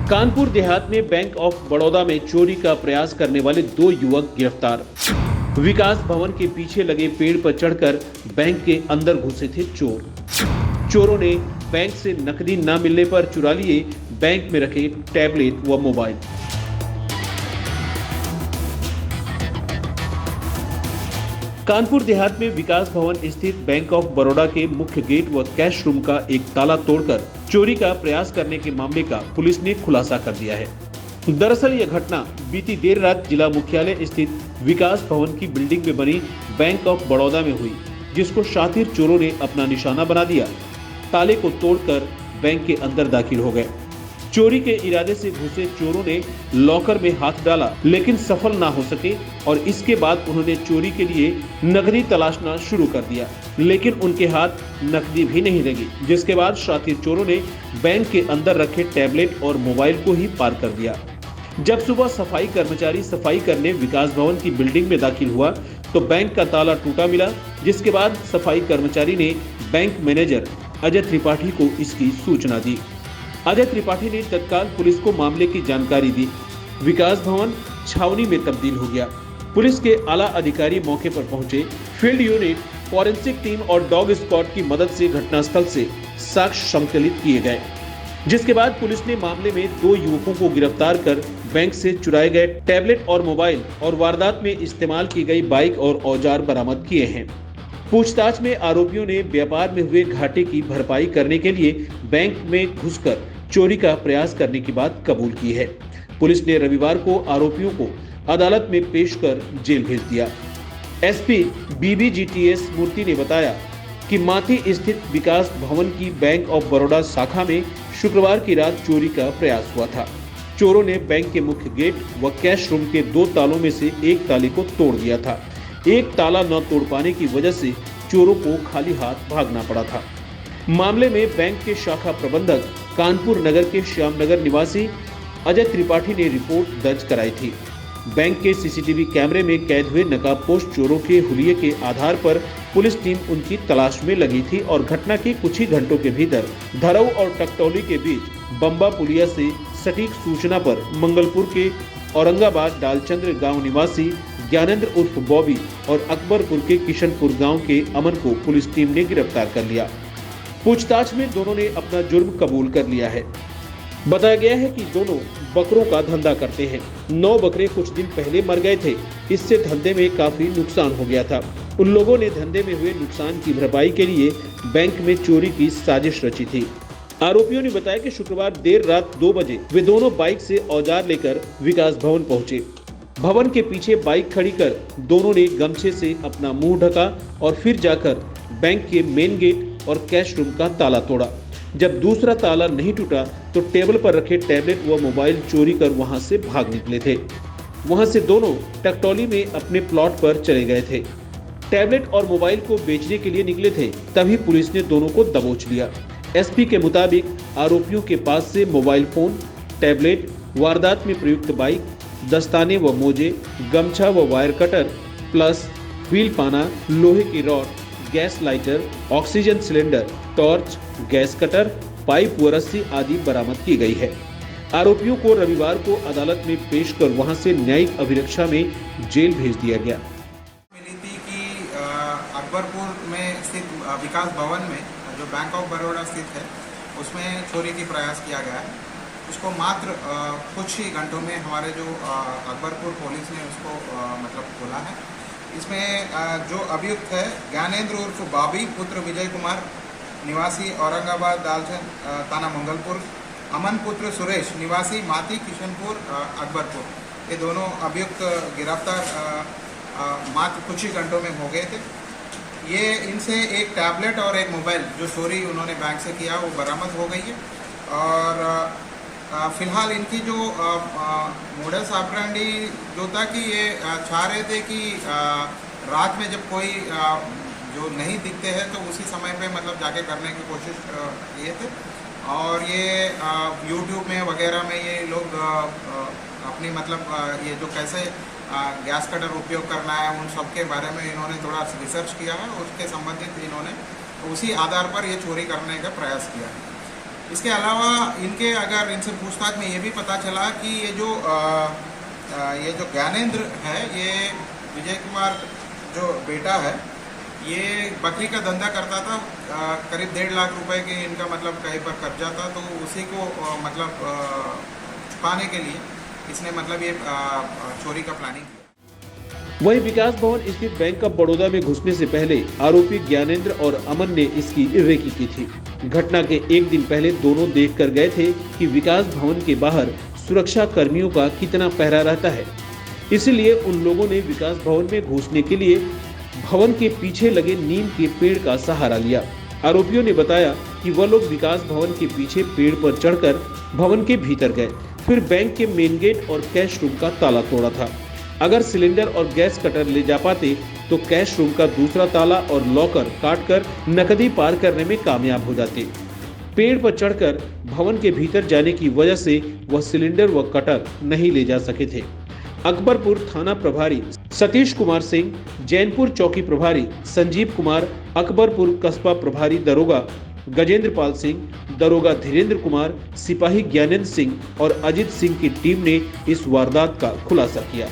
कानपुर देहात में bank of Baroda में चोरी का प्रयास करने वाले 2 युवक गिरफ्तार। विकास भवन के पीछे लगे पेड़ पर चढ़कर बैंक के अंदर घुसे थे चोर। चोरों ने बैंक से नकदी न मिलने पर चुरा लिए बैंक में रखे टैबलेट व मोबाइल। कानपुर देहात में विकास भवन स्थित बैंक ऑफ बड़ौदा के मुख्य गेट व कैश रूम का एक ताला तोड़कर चोरी का प्रयास करने के मामले का पुलिस ने खुलासा कर दिया है। दरअसल यह घटना बीती देर रात जिला मुख्यालय स्थित विकास भवन की बिल्डिंग में बनी बैंक ऑफ बड़ौदा में हुई, जिसको शातिर चोरों ने अपना निशाना बना दिया। ताले को तोड़कर बैंक के अंदर दाखिल हो गए। चोरी के इरादे से घुसे चोरों ने लॉकर में हाथ डाला, लेकिन सफल ना हो सके और इसके बाद उन्होंने चोरी के लिए नकदी तलाशना शुरू कर दिया, लेकिन उनके हाथ नकदी भी नहीं लगी, जिसके बाद शातिर चोरों ने बैंक के अंदर रखे टैबलेट और मोबाइल को ही पार कर दिया। जब सुबह सफाई कर्मचारी सफाई करने विकास भवन की बिल्डिंग में दाखिल हुआ तो बैंक का ताला टूटा मिला, जिसके बाद सफाई कर्मचारी ने बैंक मैनेजर अजय त्रिपाठी को इसकी सूचना दी। अजय त्रिपाठी ने तत्काल पुलिस को मामले की जानकारी दी। विकास भवन छावनी में तब्दील हो गया। पुलिस के आला अधिकारी मौके पर पहुंचे। फील्ड यूनिट, फॉरेंसिक टीम और डॉग स्क्वाड की मदद से घटनास्थल से साक्ष्य संकलित किए गए, जिसके बाद पुलिस ने मामले में 2 युवकों को गिरफ्तार कर बैंक से चुराए गए टैबलेट और मोबाइल और वारदात में इस्तेमाल की गई बाइक और औजार बरामद किए हैं। पूछताछ में आरोपियों ने व्यापार में हुए घाटे की भरपाई करने के लिए बैंक में घुसकर चोरी का प्रयास करने की बात कबूल की है। पुलिस ने रविवार को आरोपियों को अदालत में पेश कर जेल भेज दिया। एसपी बीबीजीटीएस मूर्ति ने बताया कि माथी स्थित विकास भवन की बैंक ऑफ बड़ौदा शाखा में शुक्रवार की रात चोरी का प्रयास हुआ था। चोरों ने बैंक के मुख्य गेट व कैश रूम के 2 तालों में से एक ताले को तोड़ दिया था। एक ताला न तोड़ पाने की वजह से चोरों को खाली हाथ भागना पड़ा था। मामले में बैंक के शाखा प्रबंधक कानपुर नगर के श्यामनगर निवासी अजय त्रिपाठी ने रिपोर्ट दर्ज कराई थी। बैंक के सीसीटीवी कैमरे में कैद हुए नकाबपोश चोरों के हुलिये के आधार पर पुलिस टीम उनकी तलाश में लगी थी और घटना के कुछ ही घंटों के भीतर धरऊ और टकटौली के बीच बम्बा पुलिया से सटीक सूचना पर मंगलपुर के औरंगाबाद डालचंद्र गांव निवासी ज्ञानेंद्र उर्फ बॉबी और अकबरपुर के किशनपुर गांव के अमन को पुलिस टीम ने गिरफ्तार कर लिया। पूछताछ में दोनों ने अपना जुर्म कबूल कर लिया है। बताया गया है कि दोनों बकरों का धंधा करते हैं। 9 बकरे कुछ दिन पहले मर गए थे। इससे धंधे में काफी नुकसान हो गया था। उन लोगों ने धंधे में हुए नुकसान की भरपाई के लिए बैंक में चोरी की साजिश रची थी। आरोपियों ने बताया कि शुक्रवार देर रात 2 बजे वे दोनों बाइक से औजार लेकर विकास भवन पहुंचे। भवन के पीछे बाइक खड़ी कर दोनों ने गमछे से अपना मुंह ढका और फिर जाकर बैंक के मेन गेट और कैश रूम का ताला तोड़ा। जब दूसरा ताला नहीं टूटा तो टेबल पर रखे टैबलेट व मोबाइल चोरी कर वहां से भाग निकले थे। वहां से दोनों टकटौली में अपने प्लॉट पर चले गए थे। टैबलेट और मोबाइल को बेचने के लिए निकले थे, तभी पुलिस ने दोनों को दबोच लिया। एसपी के मुताबिक आरोपियों के पास से मोबाइल फोन, टैबलेट, वारदात में प्रयुक्त बाइक, दस्ताने व मोजे, गमछा व वायर कटर प्लस व्हील पाना, लोहे की rod, gas lighter, oxygen cylinder, torch, gas cutter, pipe व रस्सी आदि बरामद की गई है। आरोपियों को रविवार को अदालत में पेश कर वहां से न्यायिक अभिरक्षा में जेल भेज दिया गया। मिली थी कि अकबरपुर में स्थित विकास भवन में जो बैंक ऑफ बड़ौदा स्थित है उसमें चोरी की प्रयास किया गया है। उसको मात्र कुछ ही घंटों में हमारे जो अकबरपुर पुलिस ने उसको खोला है। इसमें जो अभियुक्त है ज्ञानेंद्र उर्फ बॉबी पुत्र विजय कुमार निवासी औरंगाबाद डालचंद थाना मंगलपुर, अमन पुत्र सुरेश निवासी माती किशनपुर अकबरपुर, ये दोनों अभियुक्त गिरफ्तार मात्र कुछ ही घंटों में हो गए थे। ये इनसे एक टैबलेट और एक मोबाइल जो चोरी उन्होंने बैंक से किया वो बरामद हो गई है। और फिलहाल इनकी जो मोडस ऑपरेंडी जो था कि ये चाह रहे थे कि रात में जब कोई जो नहीं दिखते हैं तो उसी समय पे जाके करने की कोशिश किए थे। और ये यूट्यूब में वगैरह में ये लोग अपनी ये जो कैसे गैस कटर उपयोग करना है उन सब के बारे में इन्होंने थोड़ा रिसर्च किया है। उसके संबंधित इन्होंने उसी आधार पर ये चोरी करने का प्रयास किया है। इसके अलावा इनके अगर इनसे पूछताछ में ये भी पता चला कि ये जो ज्ञानेंद्र है, ये विजय कुमार जो बेटा है, ये बकरी का धंधा करता था। करीब 1.5 लाख रुपए के इनका मतलब कहीं पर कर्जा था, तो उसी को चुकाने के लिए इसने मतलब ये चोरी का प्लानिंग किया। वहीं विकास भवन स्थित बैंक ऑफ बड़ौदा में घुसने से पहले आरोपी ज्ञानेंद्र और अमन ने इसकी रेकी की थी। घटना के एक दिन पहले दोनों देखकर गए थे कि विकास भवन के बाहर सुरक्षा कर्मियों का कितना पहरा रहता है, इसलिए उन लोगों ने विकास भवन में घुसने के लिए भवन के पीछे लगे नीम के पेड़ का सहारा लिया। आरोपियों ने बताया कि वह लोग विकास भवन के पीछे पेड़ पर चढ़कर भवन के भीतर गए, फिर बैंक के मेन गेट और कैश रूम का ताला तोड़ा था। अगर सिलेंडर और गैस कटर ले जा पाते तो कैश रूम का दूसरा ताला और लॉकर काटकर नकदी पार करने में कामयाब हो जाते। पेड़ पर चढ़कर भवन के भीतर जाने की वजह से वह सिलेंडर व कटर नहीं ले जा सके थे। अकबरपुर थाना प्रभारी सतीश कुमार सिंह, जैनपुर चौकी प्रभारी संजीव कुमार, अकबरपुर कस्बा प्रभारी दरोगा गजेंद्र पाल सिंह, दरोगा धीरेन्द्र कुमार, सिपाही ज्ञानेंद्र सिंह और अजित सिंह की टीम ने इस वारदात का खुलासा किया।